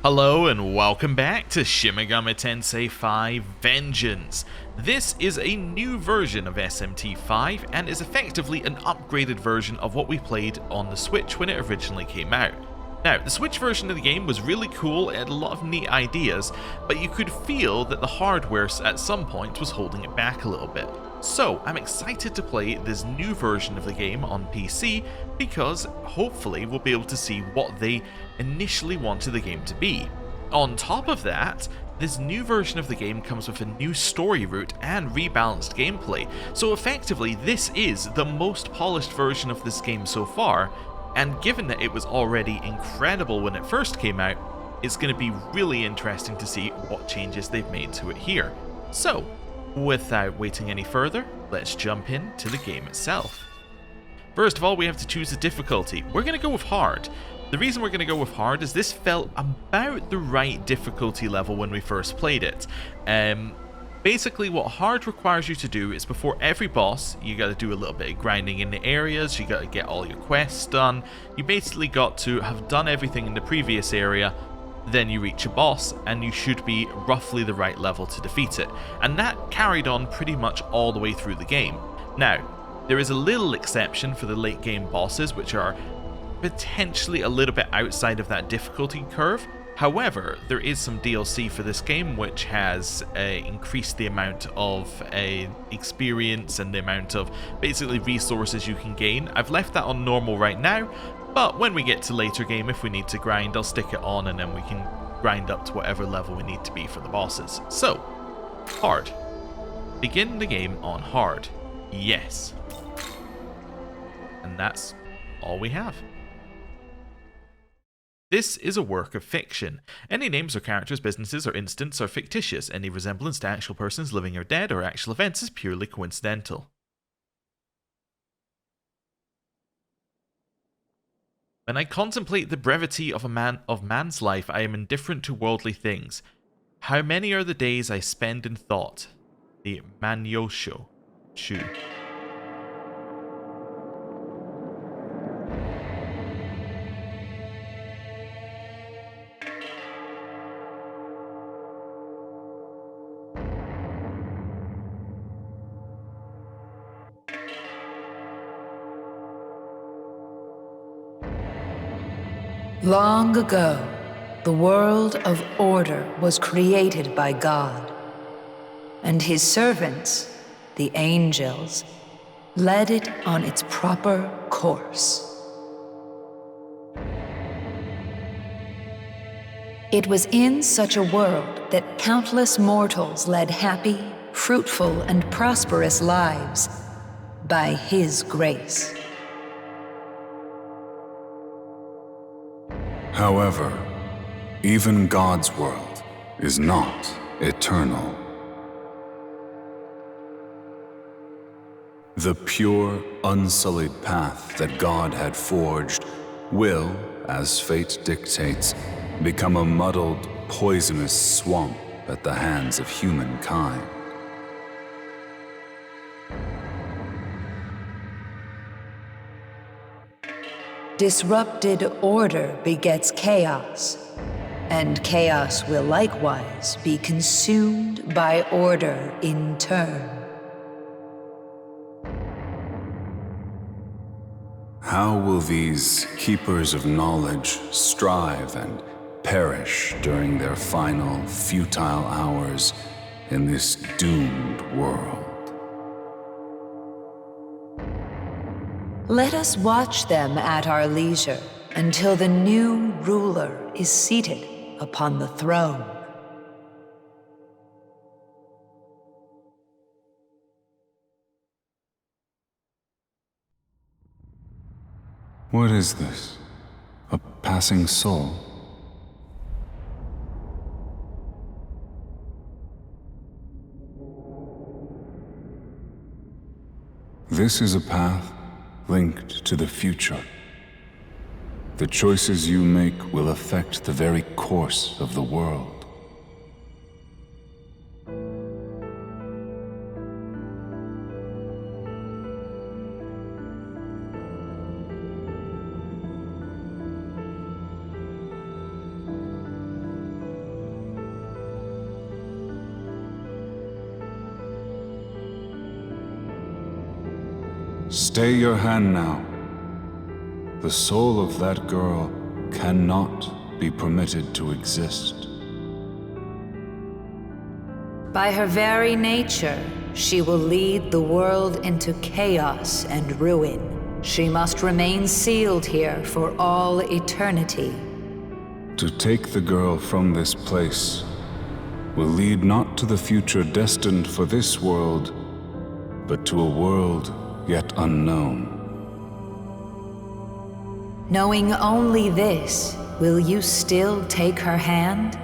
Hello and welcome back to Shin Megami Tensei V Vengeance. This is a new version of SMT5 and is effectively an upgraded version of what we played on the Switch when it originally came out. Now, the Switch version of the game was really cool, it had a lot of neat ideas, but you could feel that the hardware at some point was holding it back a little bit. So, I'm excited to play this new version of the game on PC because hopefully we'll be able to see what they initially wanted the game to be. On top of that, this new version of the game comes with a new story route and rebalanced gameplay, so effectively this is the most polished version of this game so far, and given that it was already incredible when it first came out, it's going to be really interesting to see what changes they've made to it here. So, without waiting any further, let's jump into the game itself. First of all, we have to choose a difficulty. We're going to go with hard. The reason we're going to go with hard is this felt about the right difficulty level when we first played it. Basically, what hard requires you to do is before every boss, you got to do a little bit of grinding in the areas, you got to get all your quests done, you basically got to have done everything in the previous area, then you reach a boss, and you should be roughly the right level to defeat it. And that carried on pretty much all the way through the game. Now, there is a little exception for the late game bosses, which are potentially a little bit outside of that difficulty curve. However, there is some DLC for this game which has increased the amount of experience and the amount of basically resources you can gain. I've left that on normal right now, but when we get to later game, if we need to grind, I'll stick it on and then we can grind up to whatever level we need to be for the bosses. So, hard. Begin the game on hard. Yes. And that's all we have. This is a work of fiction. Any names or characters, businesses, or incidents are fictitious. Any resemblance to actual persons, living or dead, or actual events is purely coincidental. When I contemplate the brevity of man's life, I am indifferent to worldly things. How many are the days I spend in thought? The Manyosho. Shu. Long ago, the world of order was created by God, and his servants, the angels, led it on its proper course. It was in such a world that countless mortals led happy, fruitful, and prosperous lives by his grace. However, even God's world is not eternal. The pure, unsullied path that God had forged will, as fate dictates, become a muddled, poisonous swamp at the hands of humankind. Disrupted order begets chaos, and chaos will likewise be consumed by order in turn. How will these keepers of knowledge strive and perish during their final, futile hours in this doomed world? Let us watch them at our leisure until the new ruler is seated upon the throne. What is this? A passing soul? This is a path linked to the future. The choices you make will affect the very course of the world. Stay your hand now. The soul of that girl cannot be permitted to exist. By her very nature, she will lead the world into chaos and ruin. She must remain sealed here for all eternity. To take the girl from this place will lead not to the future destined for this world, but to a world yet unknown. Knowing only this, will you still take her hand?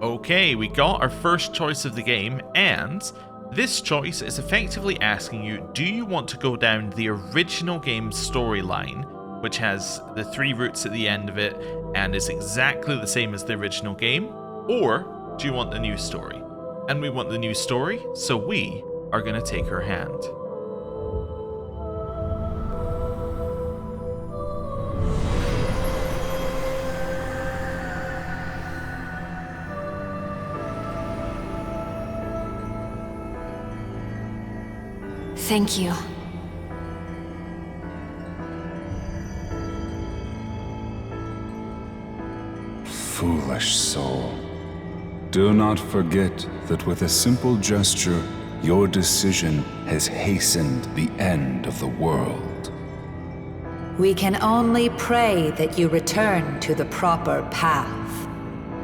Okay, we got our first choice of the game, and this choice is effectively asking you, do you want to go down the original game's storyline, which has the 3 routes at the end of it and is exactly the same as the original game, or do you want the new story? And we want the new story, so we are going to take her hand. Thank you. Foolish soul. Do not forget that with a simple gesture, your decision has hastened the end of the world. We can only pray that you return to the proper path,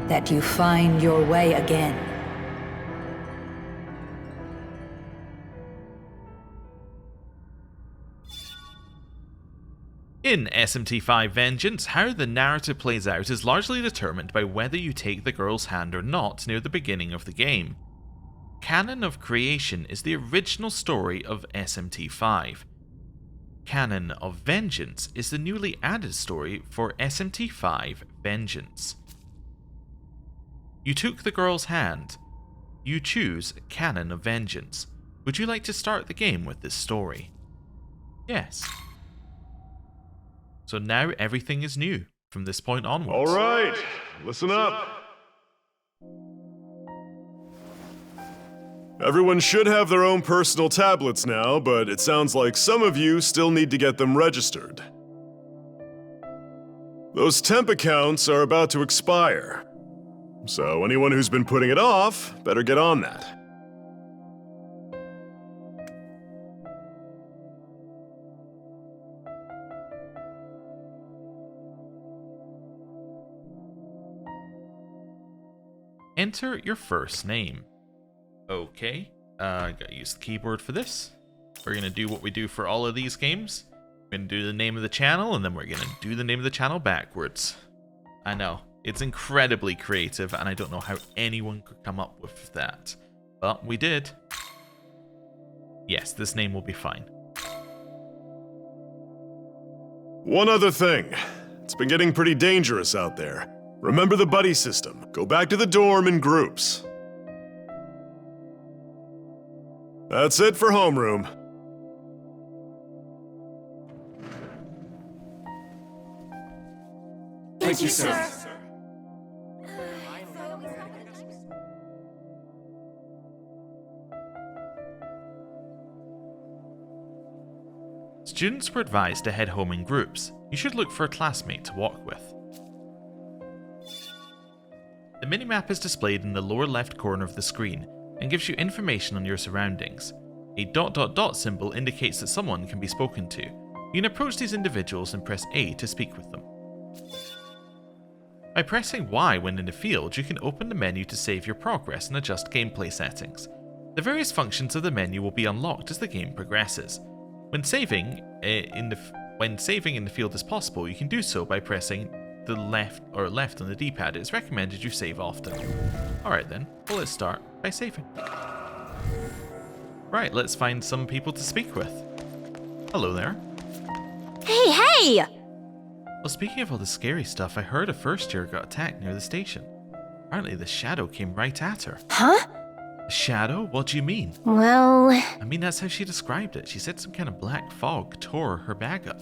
that you find your way again. In SMT5 Vengeance, how the narrative plays out is largely determined by whether you take the girl's hand or not near the beginning of the game. Canon of Creation is the original story of SMT5. Canon of Vengeance is the newly added story for SMT5 Vengeance. You took the girl's hand. You choose Canon of Vengeance. Would you like to start the game with this story? Yes. So now everything is new from this point onwards. All right, listen up. Everyone should have their own personal tablets now, but it sounds like some of you still need to get them registered. Those temp accounts are about to expire, so anyone who's been putting it off better get on that. Enter your first name. Okay, gotta use the keyboard for this. We're gonna do what we do for all of these games. We're gonna do the name of the channel, and then we're gonna do the name of the channel backwards. I know, it's incredibly creative, and I don't know how anyone could come up with that. But we did. Yes, this name will be fine. One other thing. It's been getting pretty dangerous out there. Remember the buddy system. Go back to the dorm in groups. That's it for homeroom. Thank you, sir. Students were advised to head home in groups. You should look for a classmate to walk with. The minimap is displayed in the lower left corner of the screen and gives you information on your surroundings. A ... symbol indicates that someone can be spoken to. You can approach these individuals and press A to speak with them. By pressing Y when in the field, you can open the menu to save your progress and adjust gameplay settings. The various functions of the menu will be unlocked as the game progresses. When saving in the field is possible, you can do so by pressing the left on the D-pad. It's recommended you save often. Alright then, well let's start by saving. Right, let's find some people to speak with. Hello there. Hey! Well, speaking of all the scary stuff, I heard a first year got attacked near the station. Apparently the shadow came right at her. Huh? A shadow? What do you mean? Well... I mean, that's how she described it. She said some kind of black fog tore her bag up.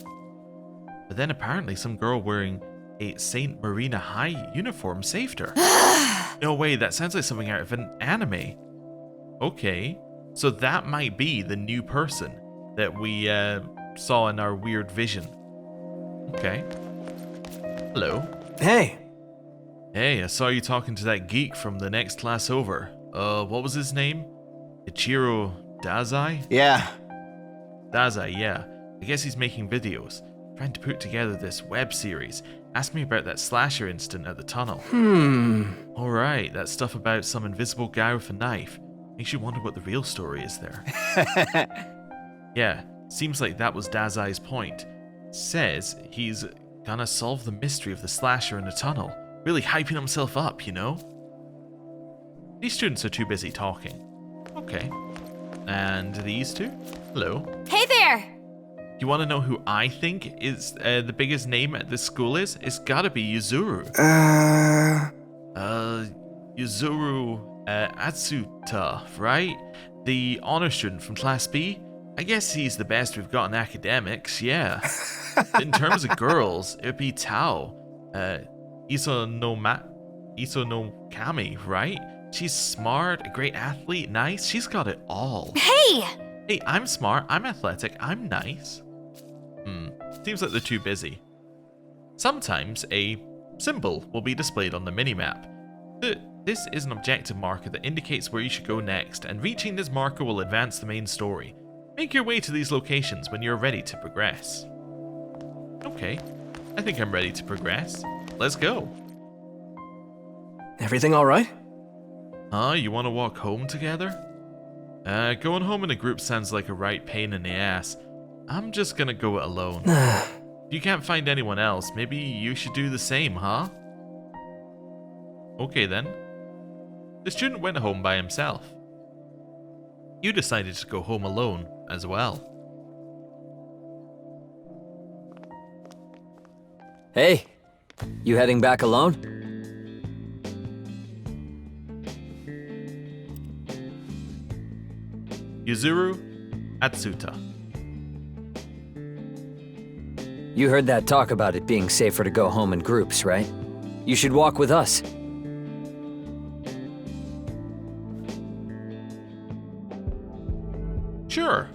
But then apparently some girl wearing a Saint Marina High uniform saved her. No way, that sounds like something out of an anime. Okay. So that might be the new person that we saw in our weird vision. Okay. Hello. Hey, Hey, I saw you talking to that geek from the next class over. What was his name? Ichiro Dazai? yeah. Dazai, yeah. I guess he's making videos. Trying to put together this web series. Asked me about that slasher incident at the tunnel. Alright, that stuff about some invisible guy with a knife. Makes you wonder what the real story is there. Yeah, seems like that was Dazai's point. Says he's gonna solve the mystery of the slasher in the tunnel. Really hyping himself up, you know? These students are too busy talking. Okay. And these two? Hello. Hey there! You want to know who I think is the biggest name at this school is? It's gotta be Yuzuru. Yuzuru Atsuta, right? The honor student from Class B? I guess he's the best we've got in academics, yeah. In terms of girls, it would be Tao. Iso no Kami, right? She's smart, a great athlete, nice. She's got it all. Hey! Hey, I'm smart, I'm athletic, I'm nice. Seems like they're too busy. Sometimes a symbol will be displayed on the minimap. This is an objective marker that indicates where you should go next, and reaching this marker will advance the main story. Make your way to these locations when you're ready to progress. Okay, I think I'm ready to progress. Let's go. Everything all right? You want to walk home together? Going home in a group sounds like a right pain in the ass. I'm just gonna go it alone. If you can't find anyone else, maybe you should do the same, huh? Okay then. The student went home by himself. You decided to go home alone as well. Hey, you heading back alone? Yuzuru Atsuta. You heard that talk about it being safer to go home in groups, right? You should walk with us. Sure.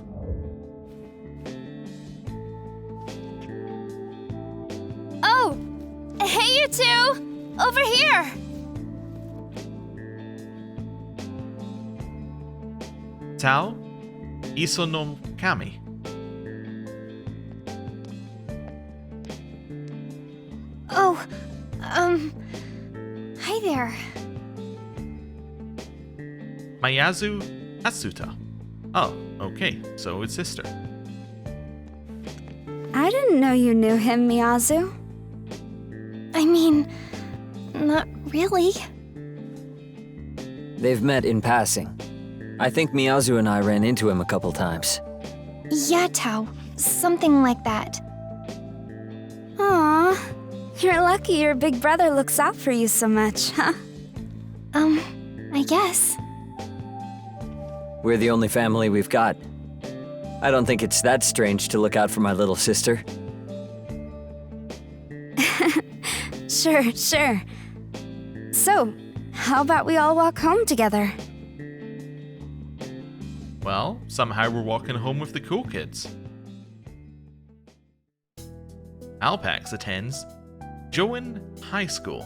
Oh! Hey, you two! Over here! Tao Iso no Kami. Oh, hi there. Mayazu Atsuta. Oh, okay, so it's sister. I didn't know you knew him, Miyazu. I mean, not really. They've met in passing. I think Miyazu and I ran into him a couple times. Yeah, Tao. Something like that. Aw, you're lucky your big brother looks out for you so much, huh? I guess. We're the only family we've got. I don't think it's that strange to look out for my little sister. Sure. So, how about we all walk home together? Well, somehow we're walking home with the cool kids. Alpax attends Joan High School.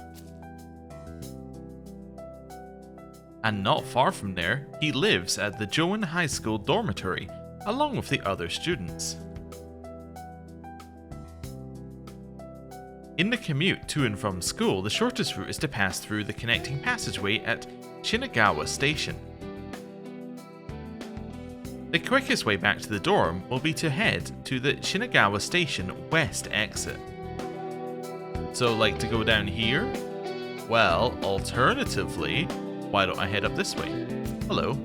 And not far from there, he lives at the Joan High School dormitory, along with the other students. In the commute to and from school, the shortest route is to pass through the connecting passageway at Shinagawa Station. The quickest way back to the dorm will be to head to the Shinagawa Station West exit. So, like to go down here? Well, alternatively, why don't I head up this way? Hello.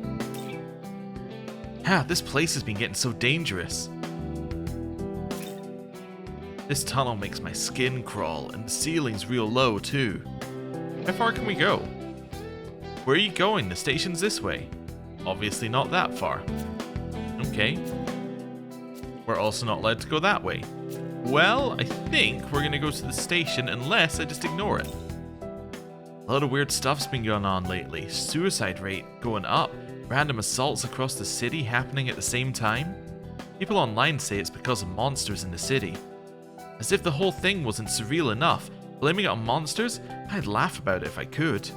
This place has been getting so dangerous. This tunnel makes my skin crawl, and the ceiling's real low too. How far can we go? Where are you going? The station's this way. Obviously not that far. Okay. We're also not allowed to go that way. Well, I think we're gonna go to the station unless I just ignore it. A lot of weird stuff's been going on lately. Suicide rate going up. Random assaults across the city happening at the same time? People online say it's because of monsters in the city. As if the whole thing wasn't surreal enough, blaming it on monsters? I'd laugh about it if I could.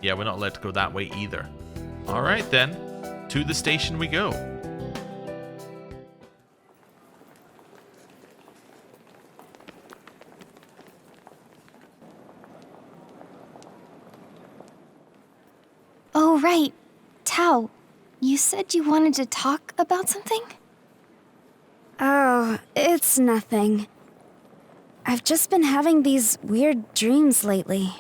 Yeah, we're not allowed to go that way either. Alright then, to the station we go. Oh, right. Tao, you said you wanted to talk about something? Oh, it's nothing. I've just been having these weird dreams lately.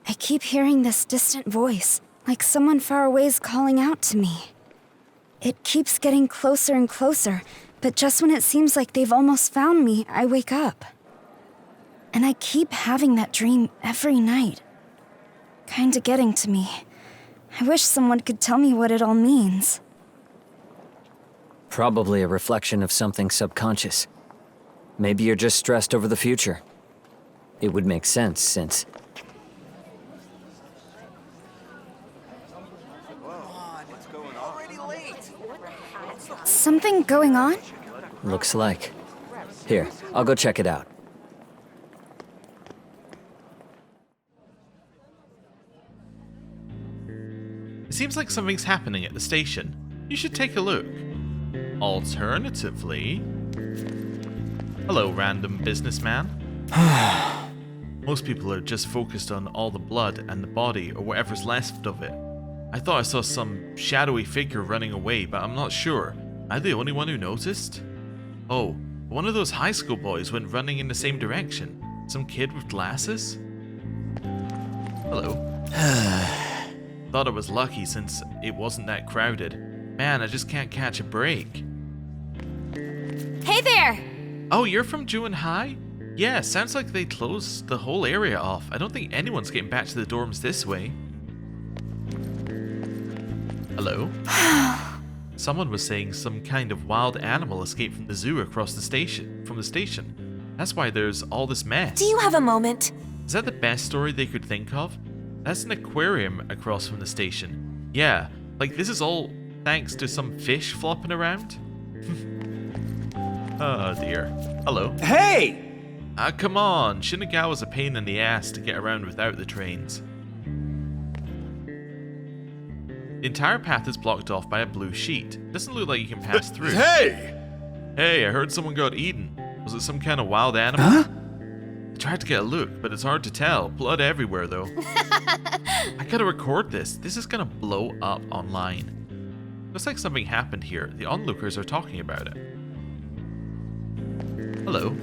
I keep hearing this distant voice, like someone far away is calling out to me. It keeps getting closer and closer, but just when it seems like they've almost found me, I wake up. And I keep having that dream every night. Kinda getting to me. I wish someone could tell me what it all means. Probably a reflection of something subconscious. Maybe you're just stressed over the future. It would make sense since... Something going on? Looks like. Here, I'll go check it out. It seems like something's happening at the station. You should take a look. Alternatively... Hello, random businessman. Most people are just focused on all the blood and the body, or whatever's left of it. I thought I saw some shadowy figure running away, but I'm not sure. Am I the only one who noticed? Oh, one of those high school boys went running in the same direction. Some kid with glasses? Hello. Thought I was lucky since it wasn't that crowded. Man, I just can't catch a break. Hey there! Oh, you're from Juin High? Yeah, sounds like they closed the whole area off. I don't think anyone's getting back to the dorms this way. Hello? Someone was saying some kind of wild animal escaped from the zoo across the station. That's why there's all this mess. Do you have a moment? Is that the best story they could think of? That's an aquarium across from the station. Yeah, like this is all thanks to some fish flopping around? Oh dear. Hello. Hey! Come on, Shinagawa's a pain in the ass to get around without the trains. The entire path is blocked off by a blue sheet. Doesn't look like you can pass through. Hey! Hey, I heard someone got eaten. Was it some kind of wild animal? Huh? I tried to get a look, but it's hard to tell. Blood everywhere, though. I gotta record this. This is gonna blow up online. Looks like something happened here. The onlookers are talking about it. Hello.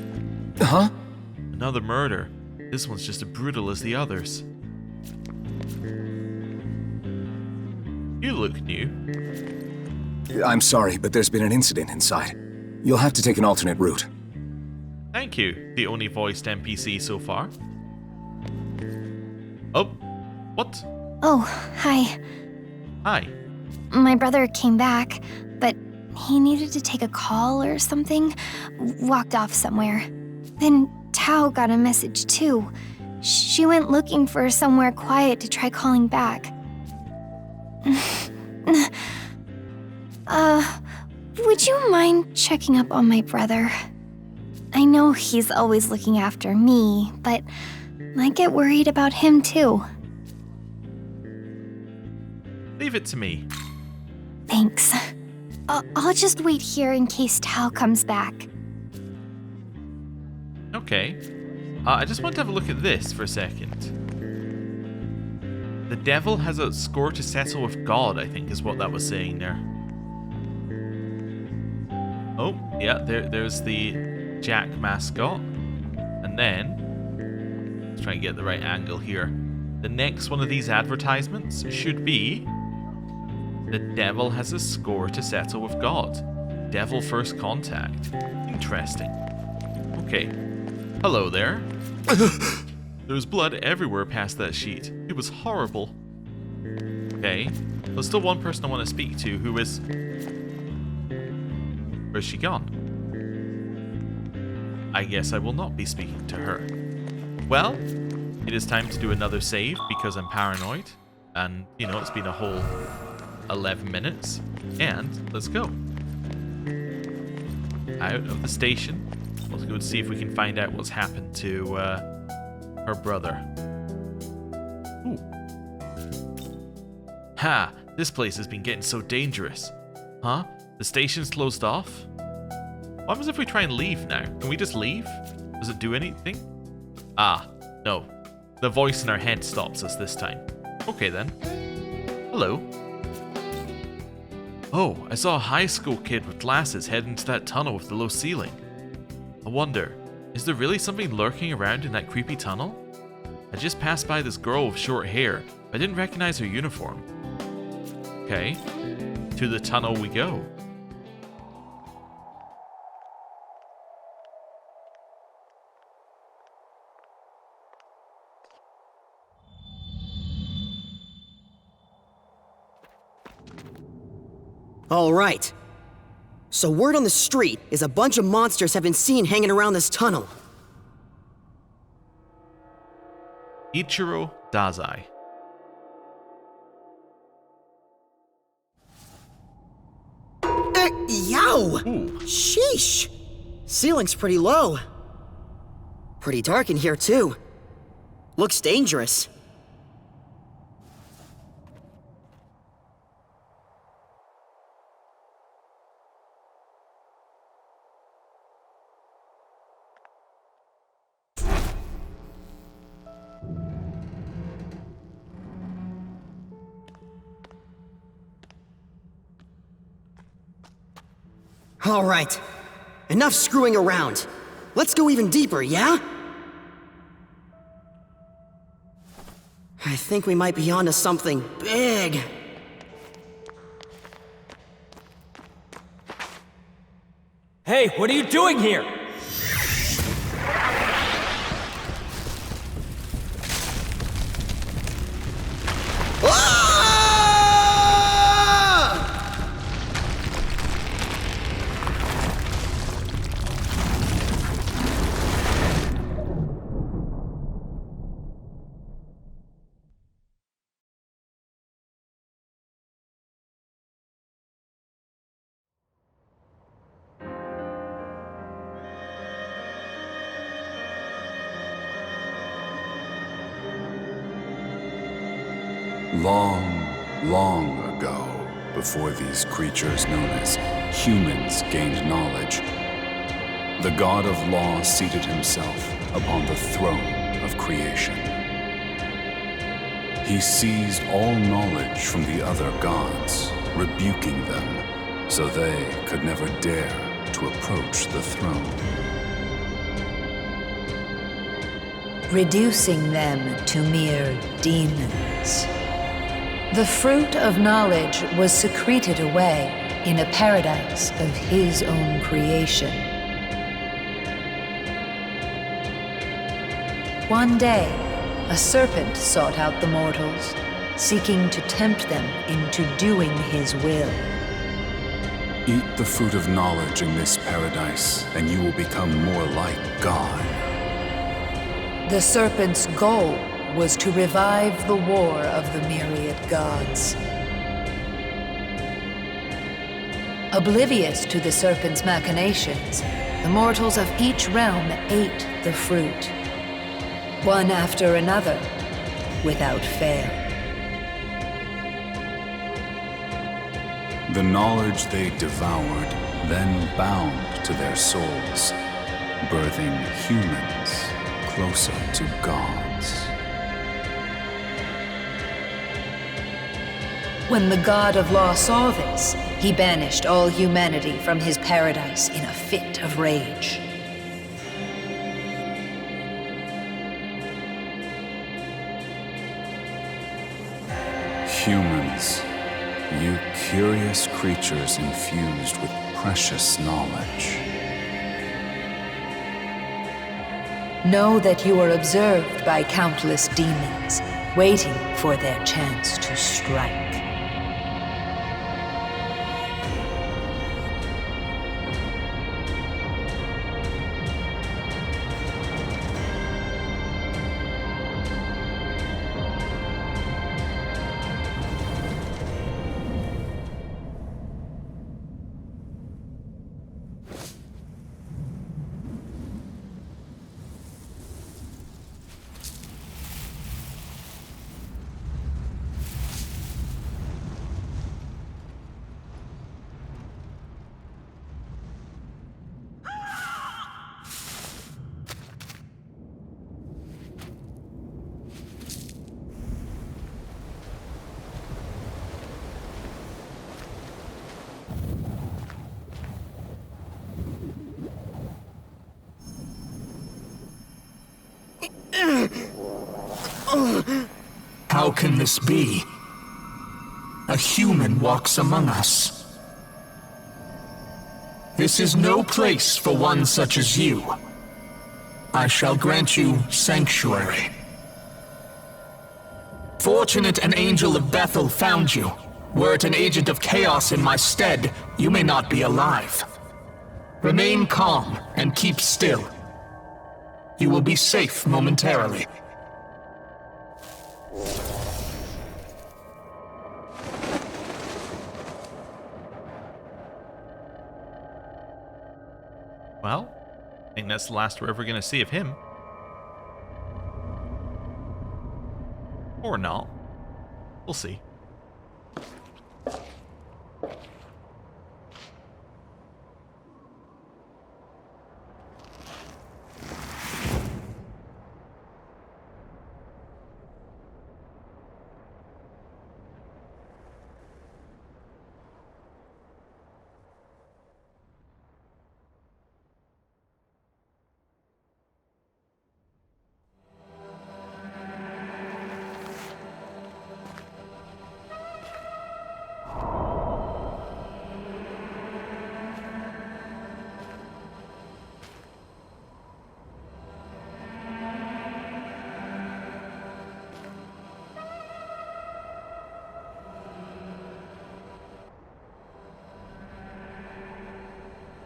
Huh? Another murder. This one's just as brutal as the others. You look new. I'm sorry, but there's been an incident inside. You'll have to take an alternate route. Thank you, the only voiced NPC so far. Oh, what? Oh, hi. Hi. My brother came back, but he needed to take a call or something. Walked off somewhere. Then Tao got a message too. She went looking for somewhere quiet to try calling back. Would you mind checking up on my brother? I know he's always looking after me, but I get worried about him too. Leave it to me. Thanks. I'll just wait here in case Tao comes back. Okay. I just want to have a look at this for a second. The devil has a score to settle with God, I think is what that was saying there. Oh, yeah, there's the Jack mascot. And then, let's try and get the right angle here. The next one of these advertisements should be the devil has a score to settle with God. Devil first contact. Interesting. Okay. Hello there. There was blood everywhere past that sheet. It was horrible. Okay. There's still one person I want to speak to who is... Where's she gone? I guess I will not be speaking to her. Well, it is time to do another save because I'm paranoid. And, you know, it's been a whole 11 minutes. And let's go. Out of the station. Let's go and see if we can find out what's happened to her brother. Ooh. Ha! This place has been getting so dangerous. Huh? The station's closed off? What happens if we try and leave now? Can we just leave? Does it do anything? Ah, no. The voice in our head stops us this time. Okay then. Hello. Oh, I saw a high school kid with glasses head into that tunnel with the low ceiling. I wonder, is there really something lurking around in that creepy tunnel? I just passed by this girl with short hair, but I didn't recognize her uniform. Okay, to the tunnel we go. All right. So word on the street is a bunch of monsters have been seen hanging around this tunnel. Ichiro Dazai. Yow! Ooh. Sheesh! Ceiling's pretty low. Pretty dark in here, too. Looks dangerous. All right. Enough screwing around. Let's go even deeper, yeah? I think we might be onto something big. Hey, what are you doing here? Long, long ago, before these creatures known as humans gained knowledge, the god of law seated himself upon the throne of creation. He seized all knowledge from the other gods, rebuking them, so they could never dare to approach the throne. Reducing them to mere demons. The fruit of knowledge was secreted away in a paradise of his own creation. One day, a serpent sought out the mortals, seeking to tempt them into doing his will. Eat the fruit of knowledge in this paradise, and you will become more like God. The serpent's goal was to revive the war of the myriad gods. Oblivious to the serpent's machinations, the mortals of each realm ate the fruit, one after another, without fail. The knowledge they devoured then bound to their souls, birthing humans closer to gods. When the god of law saw this, he banished all humanity from his paradise in a fit of rage. Humans, you curious creatures infused with precious knowledge. Know that you are observed by countless demons, waiting for their chance to strike. How can this be? A human walks among us. This is no place for one such as you. I shall grant you sanctuary. Fortunate an angel of Bethel found you. Were it an agent of chaos in my stead, you may not be alive. Remain calm and keep still. You will be safe momentarily. Well, I think that's the last we're ever going to see of him. Or not. We'll see.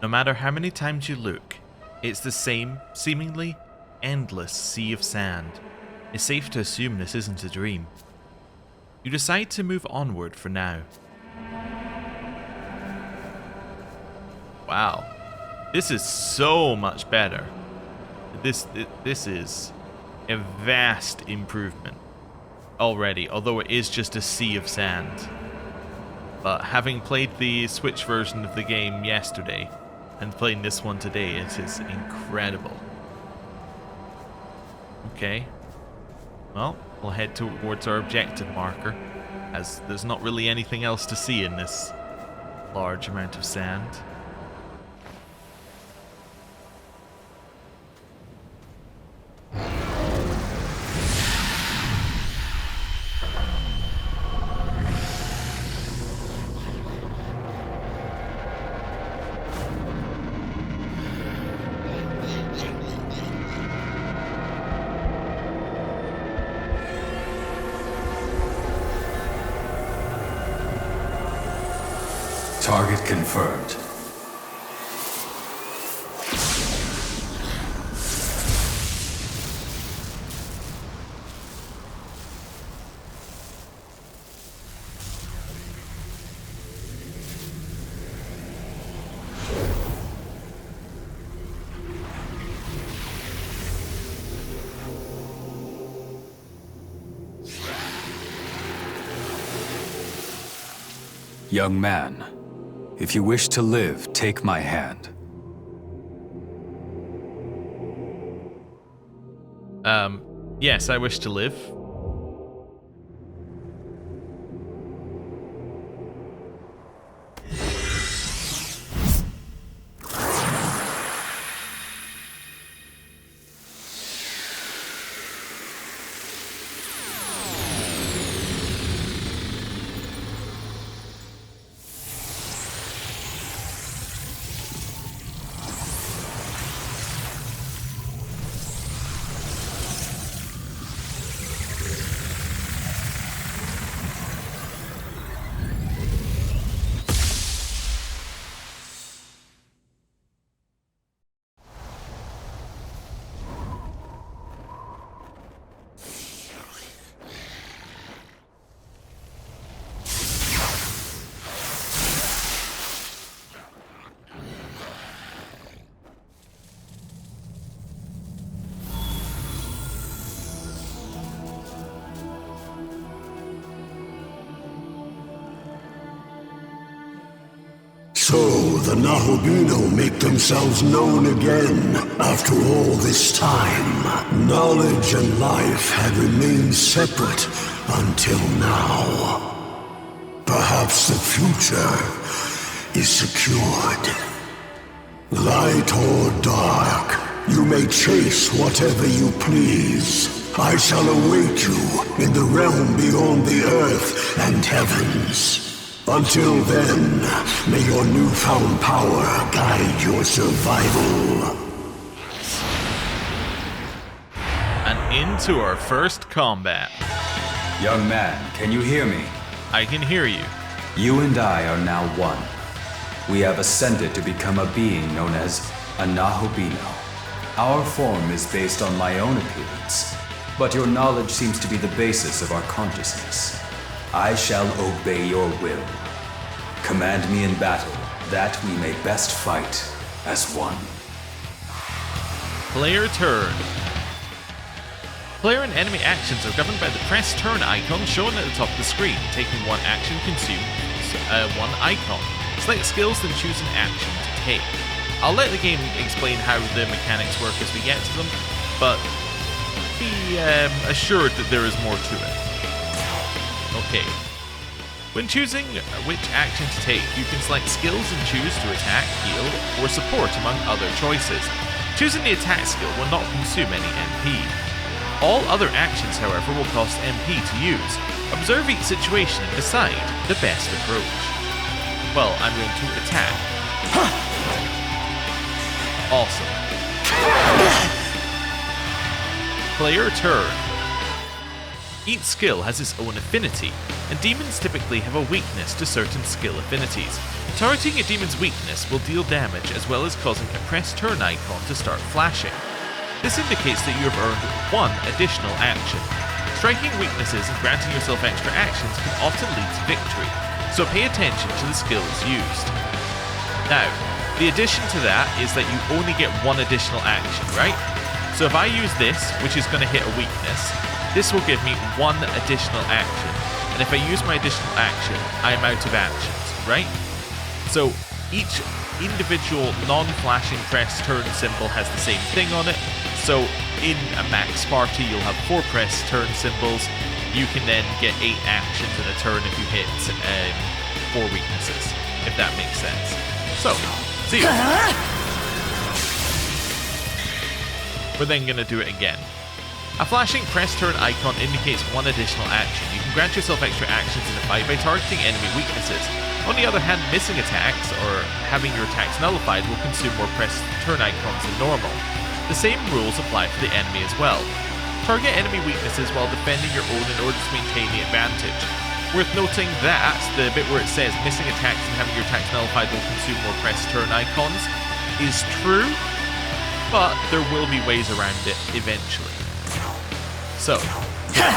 No matter how many times you look, it's the same, seemingly endless sea of sand. It's safe to assume this isn't a dream. You decide to move onward for now. Wow. This is so much better. This is a vast improvement already, although it is just a sea of sand. But having played the Switch version of the game yesterday, and playing this one today, it is incredible. Okay. Well, we'll head towards our objective marker, as there's not really anything else to see in this large amount of sand. Target confirmed. Young man, if you wish to live, take my hand. Yes, I wish to live. So, the Nahobino make themselves known again. After all this time, knowledge and life had remained separate until now. Perhaps the future is secured. Light or dark, You may chase whatever you please. I shall await you in the realm beyond the earth and heavens. Until then, may your newfound power guide your survival. And into our first combat. Young man, can you hear me? I can hear you. You and I are now one. We have ascended to become a being known as a Nahobino. Our form is based on my own appearance, but your knowledge seems to be the basis of our consciousness. I shall obey your will. Command me in battle, that we may best fight as one. Player turn. Player and enemy actions are governed by the press turn icon shown at the top of the screen. Taking one action consumes one icon. Select skills, then choose an action to take. I'll let the game explain how the mechanics work as we get to them, but be assured that there is more to it. Okay. When choosing which action to take, you can select skills and choose to attack, heal, or support among other choices. Choosing the attack skill will not consume any MP. All other actions, however, will cost MP to use. Observe each situation and decide the best approach. Well, I'm going to attack. Awesome. Player turn. Each skill has its own affinity, and demons typically have a weakness to certain skill affinities. Targeting a demon's weakness will deal damage as well as causing a press turn icon to start flashing. This indicates that you have earned one additional action. Striking weaknesses and granting yourself extra actions can often lead to victory, so pay attention to the skills used. Now, the addition to that is that you only get one additional action, right? So if I use this, which is going to hit a weakness, this will give me one additional action. And if I use my additional action, I am out of actions, right? So each individual non-flashing press turn symbol has the same thing on it. So in a max party, you'll have 4 press turn symbols. You can then get 8 actions in a turn if you hit 4 weaknesses, if that makes sense. So, see you. We're then going to do it again. A flashing press turn icon indicates one additional action. You can grant yourself extra actions in a fight by targeting enemy weaknesses. On the other hand, missing attacks or having your attacks nullified will consume more press turn icons than normal. The same rules apply for the enemy as well. Target enemy weaknesses while defending your own in order to maintain the advantage. Worth noting that the bit where it says missing attacks and having your attacks nullified will consume more press turn icons is true, but there will be ways around it eventually. So, get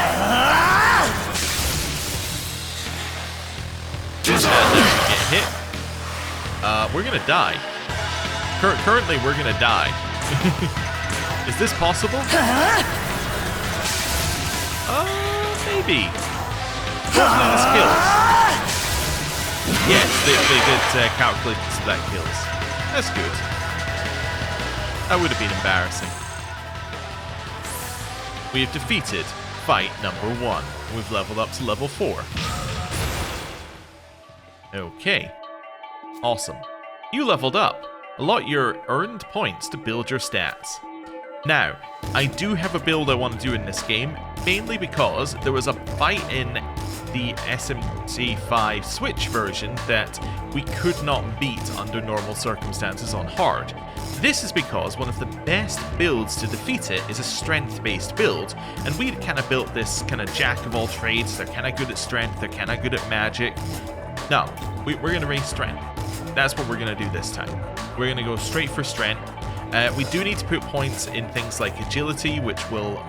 hit. We're gonna die. Currently, we're gonna die. Is this possible? Maybe. What the skills? Yes, they did calculate that kills. That's good. That would have been embarrassing. We have defeated fight number 1. We've leveled up to level 4. Okay. Awesome. You leveled up. Allot your earned points to build your stats. Now, I do have a build I want to do in this game, mainly because there was a fight in the SMT 5 Switch version that we could not beat under normal circumstances on hard. This is because one of the best builds to defeat it is a strength-based build, and we kind of built this kind of jack of all trades. They're kind of good at strength, they're kind of good at magic. No, we're going to raise strength. That's what we're going to do this time. We're going to go straight for strength. We do need to put points in things like agility, which will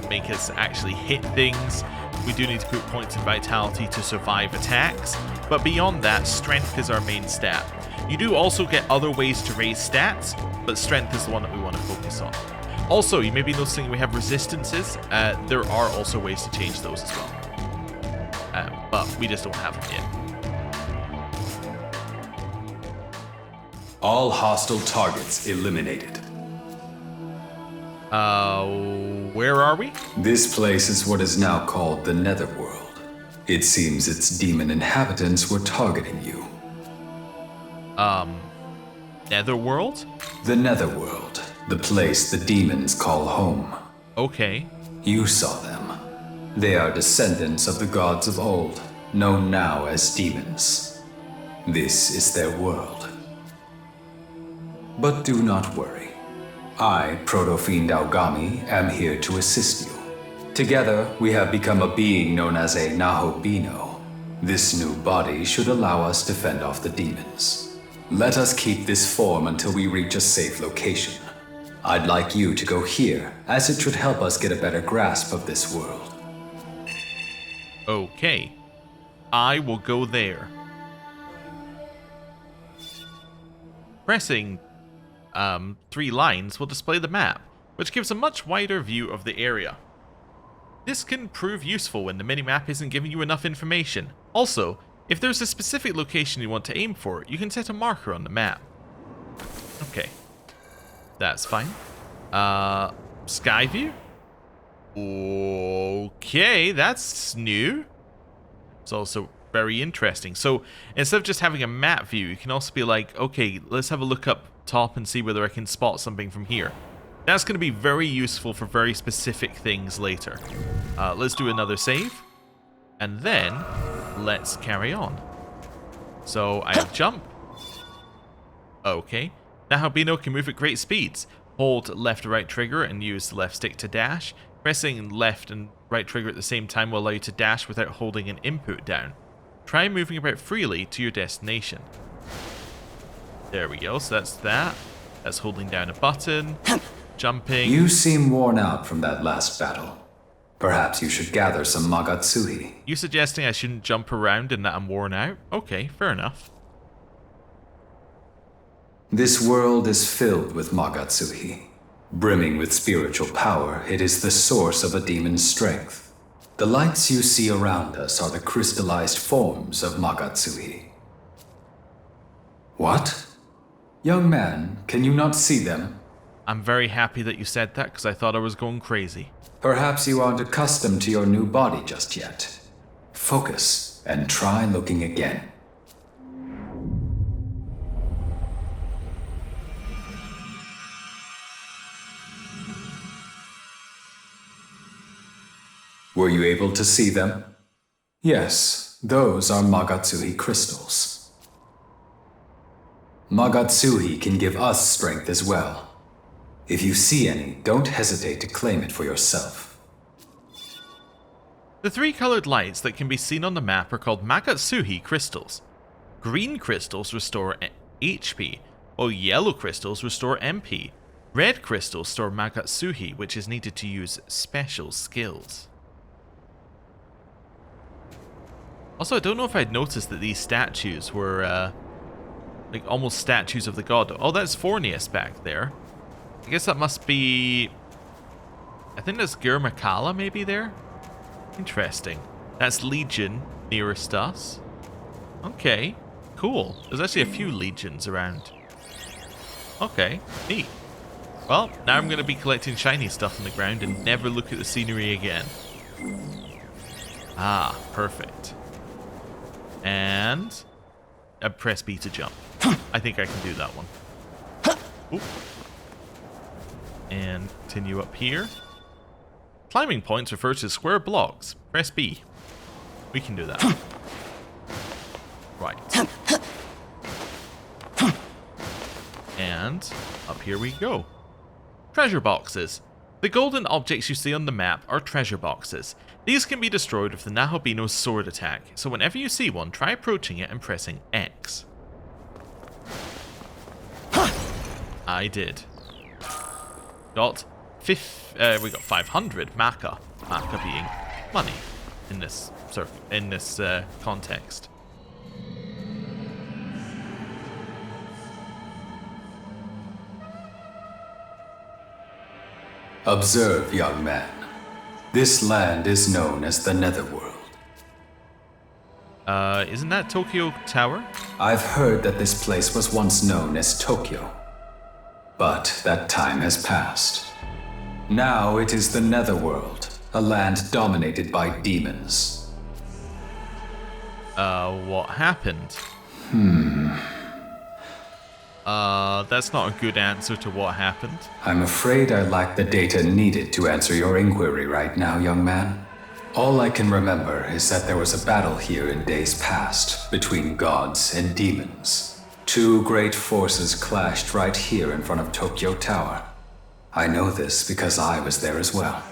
make us actually hit things. We do need to put points in vitality to survive attacks, but beyond that, strength is our main stat. You do also get other ways to raise stats, but strength is the one that we want to focus on. Also, you may be noticing we have resistances. There are also ways to change those as well, but we just don't have them yet. All hostile targets eliminated. Where are we? This place is what is now called the Netherworld. It seems its demon inhabitants were targeting you. Netherworld? The Netherworld. The place the demons call home. Okay. You saw them. They are descendants of the gods of old, known now as demons. This is their world. But do not worry. I, Proto-Fiend Aogami, am here to assist you. Together, we have become a being known as a Nahobino. This new body should allow us to fend off the demons. Let us keep this form until we reach a safe location. I'd like you to go here, as it should help us get a better grasp of this world. Okay. I will go there. Pressing 3 lines will display the map, which gives a much wider view of the area. This can prove useful when the minimap isn't giving you enough information. Also, if there's a specific location you want to aim for, you can set a marker on the map. Okay. That's fine. Sky view? Okay, that's new. It's also very interesting. So, instead of just having a map view, you can also be like, okay, let's have a look up top and see whether I can spot something from here. That's going to be very useful for very specific things later. Let's do another save. And then, let's carry on. So, I have jump. Okay. Nahobino can move at great speeds. Hold left or right trigger and use the left stick to dash. Pressing left and right trigger at the same time will allow you to dash without holding an input down. Try moving about freely to your destination. There we go, so that's that. That's holding down a button. Jumping. You seem worn out from that last battle. Perhaps you should gather some Magatsuhi. You suggesting I shouldn't jump around and that I'm worn out? Okay, fair enough. This world is filled with Magatsuhi. Brimming with spiritual power, it is the source of a demon's strength. The lights you see around us are the crystallized forms of Magatsuhi. What? Young man, can you not see them? I'm very happy that you said that because I thought I was going crazy. Perhaps you aren't accustomed to your new body just yet. Focus and try looking again. Were you able to see them? Yes, those are Magatsuhi crystals. Magatsuhi can give us strength as well. If you see any, don't hesitate to claim it for yourself. The 3 colored lights that can be seen on the map are called Magatsuhi crystals. Green crystals restore HP, while yellow crystals restore MP. Red crystals store Magatsuhi, which is needed to use special skills. Also, I don't know if I'd noticed that these statues were, like, almost statues of the god. Oh, that's Fornius back there. I guess that must be... I think that's Gurmakala maybe there? Interesting. That's Legion nearest us. Okay, cool. There's actually a few legions around. Okay, neat. Well, now I'm going to be collecting shiny stuff on the ground and never look at the scenery again. Ah, perfect. And press B to jump. I think I can do that one. Ooh. And continue up here. Climbing points refer to square blocks. Press B. We can do that. Right. And up here we go. Treasure boxes. The golden objects you see on the map are treasure boxes. These can be destroyed with the Nahobino's sword attack, so whenever you see one, try approaching it and pressing X. I did. We got 500 Maka. Maka being money in this context. Observe, young man. This land is known as the Netherworld. Isn't that Tokyo Tower? I've heard that this place was once known as Tokyo. But that time has passed. Now it is the Netherworld, a land dominated by demons. What happened? That's not a good answer to what happened. I'm afraid I lack the data needed to answer your inquiry right now, young man. All I can remember is that there was a battle here in days past between gods and demons. Two great forces clashed right here in front of Tokyo Tower. I know this because I was there as well.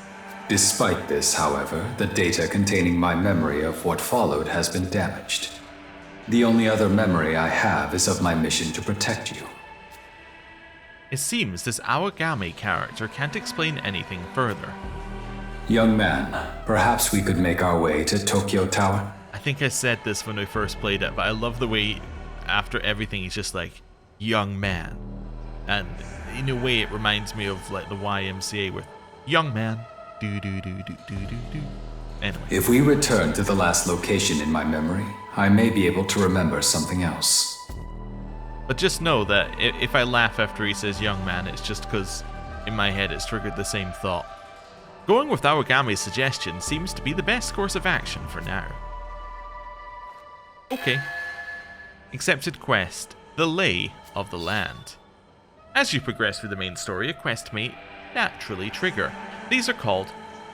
Despite this, however, the data containing my memory of what followed has been damaged. The only other memory I have is of my mission to protect you. It seems this Awagami character can't explain anything further. Young man, perhaps we could make our way to Tokyo Tower? I think I said this when I first played it, but I love the way after everything he's just like, young man. And in a way it reminds me of like the YMCA with young man, do do do do do do do. Anyway. If we return to the last location in my memory, I may be able to remember something else. But just know that if I laugh after he says young man, it's just because in my head it's triggered the same thought. Going with Awagami's suggestion seems to be the best course of action for now. Okay. Accepted quest, The Lay of the Land. As you progress through the main story, a quest may naturally trigger. These are called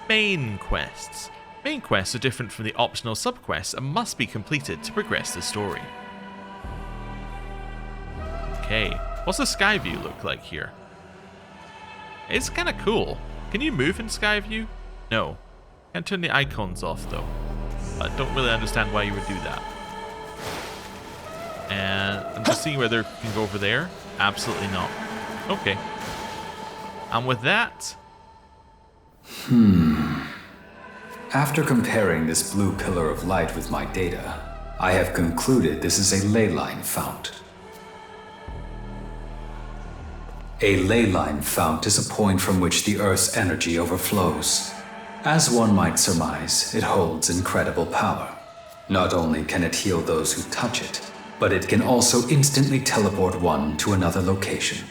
main quests. Main quests are different from the optional subquests and must be completed to progress the story. Okay, what's the sky view look like here? It's kind of cool. Can you move in sky view? No. Can't turn the icons off though. I don't really understand why you would do that. And I'm just seeing whether you can go over there. Absolutely not. Okay. And with that... After comparing this blue pillar of light with my data, I have concluded this is a ley line fount. A ley line fount is a point from which the Earth's energy overflows. As one might surmise, it holds incredible power. Not only can it heal those who touch it, but it can also instantly teleport one to another location.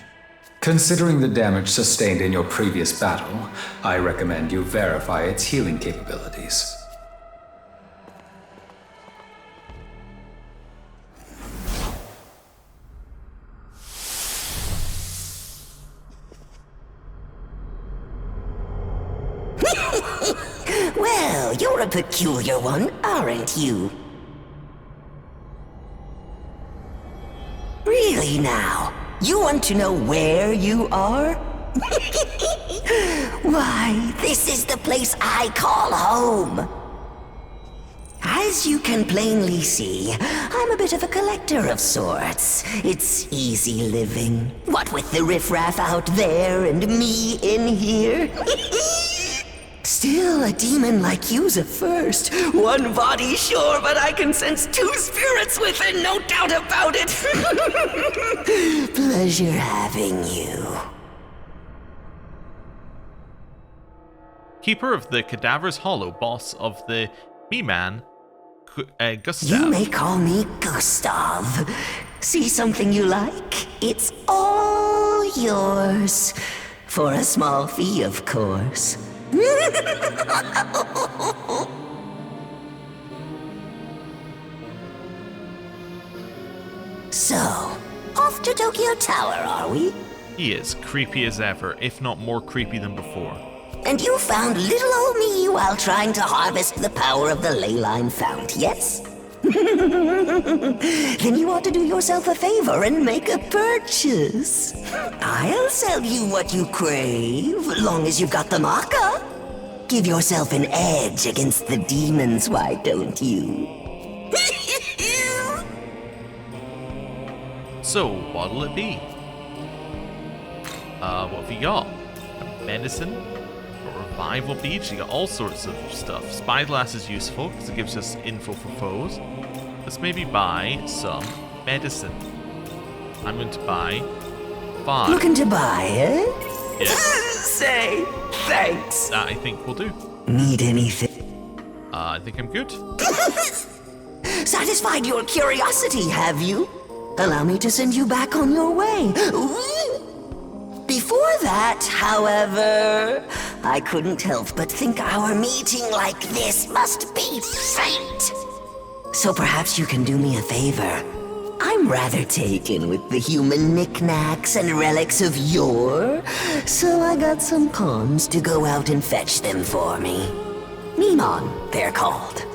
Considering the damage sustained in your previous battle, I recommend you verify its healing capabilities. Well, you're a peculiar one, aren't you? Really now? You want to know where you are? Why, this is the place I call home. As you can plainly see, I'm a bit of a collector of sorts. It's easy living. What with the riffraff out there and me in here. Still, a demon like you's a first. One body, sure, but I can sense two spirits within, no doubt about it. Pleasure having you. Keeper of the Cadaver's Hollow, boss of the Me-Man, Gustav. You may call me Gustav. See something you like? It's all yours. For a small fee, of course. So, off to Tokyo Tower, are we? He is creepy as ever, if not more creepy than before. And you found little old me while trying to harvest the power of the ley line fount, yes? Then you ought to do yourself a favor and make a purchase. I'll sell you what you crave, long as you've got the marker. Give yourself an edge against the demons, why don't you? So, what'll it be? What have you got? A medicine? A revival beach? You got all sorts of stuff. Spyglass is useful because it gives us info for foes. Let's maybe buy some medicine. I'm going to buy 5. Looking to buy, eh? Yes. Say thanks. That I think will do. Need anything? I think I'm good. Satisfied your curiosity, have you? Allow me to send you back on your way. Ooh. Before that, however, I couldn't help but think our meeting like this must be fate. So perhaps you can do me a favor. I'm rather taken with the human knickknacks and relics of yore, so I got some pawns to go out and fetch them for me. Mimon, they're called.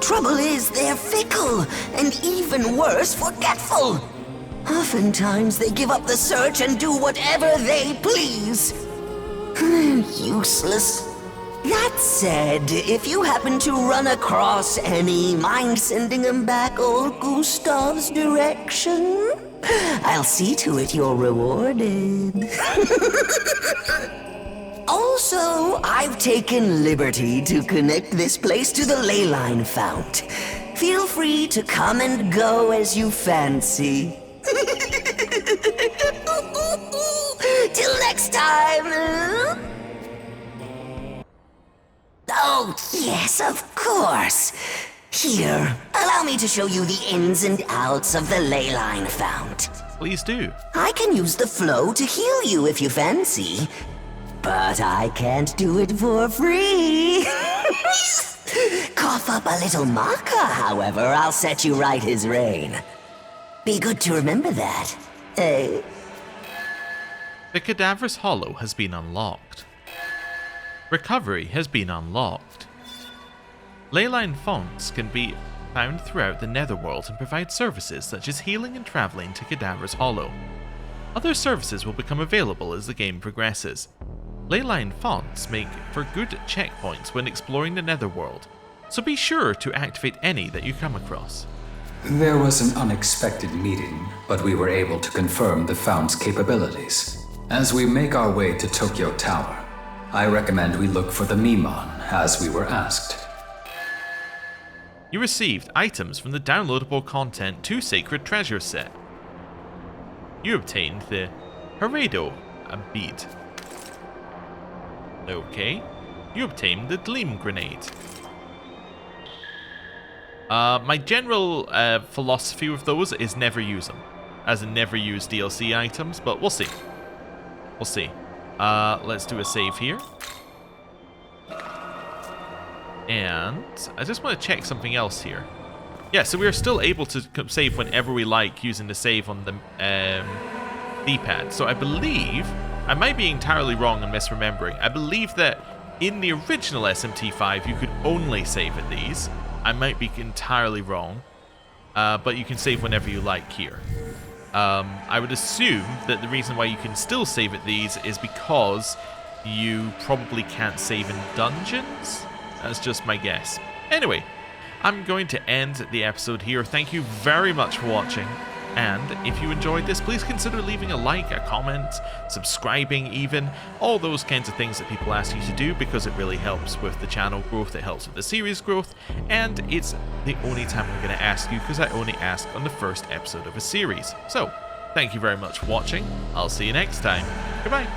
Trouble is, they're fickle, and even worse, forgetful. Oftentimes, they give up the search and do whatever they please. Useless. That said, if you happen to run across any, mind sending them back old Gustav's direction? I'll see to it you're rewarded. Also, I've taken liberty to connect this place to the ley line fount. Feel free to come and go as you fancy. Till next time. Oh, yes, of course. Here, allow me to show you the ins and outs of the ley line fount. Please do. I can use the flow to heal you if you fancy, but I can't do it for free. Cough up a little maca, however, I'll set you right his reign. Be good to remember that, eh? The Cadaver's Hollow has been unlocked. Recovery has been unlocked. Leyline fonts can be found throughout the Netherworld and provide services such as healing and travelling to Cadaver's Hollow. Other services will become available as the game progresses. Leyline fonts make for good checkpoints when exploring the Netherworld, so be sure to activate any that you come across. There was an unexpected meeting, but we were able to confirm the fount's capabilities. As we make our way to Tokyo Tower, I recommend we look for the Mimon, as we were asked. You received items from the downloadable content 2 Sacred Treasure set. You obtained the Heredo bead. Okay. You obtained the Gleam Grenade. My general philosophy with those is never use them. As in never use DLC items, but we'll see. We'll see. Let's do a save here. And I just want to check something else here. Yeah, so we are still able to save whenever we like using the save on the D-pad. So I believe, I might be entirely wrong and misremembering. I believe that in the original SMT5 you could only save at these. I might be entirely wrong, but you can save whenever you like here. I would assume that the reason why you can still save at these is because you probably can't save in dungeons. That's just my guess. Anyway, I'm going to end the episode here. Thank you very much for watching. And if you enjoyed this, please consider leaving a like, a comment, subscribing even, all those kinds of things that people ask you to do, because it really helps with the channel growth, it helps with the series growth, and it's the only time I'm going to ask you, because I only ask on the first episode of a series. So, thank you very much for watching. I'll see you next time. Goodbye.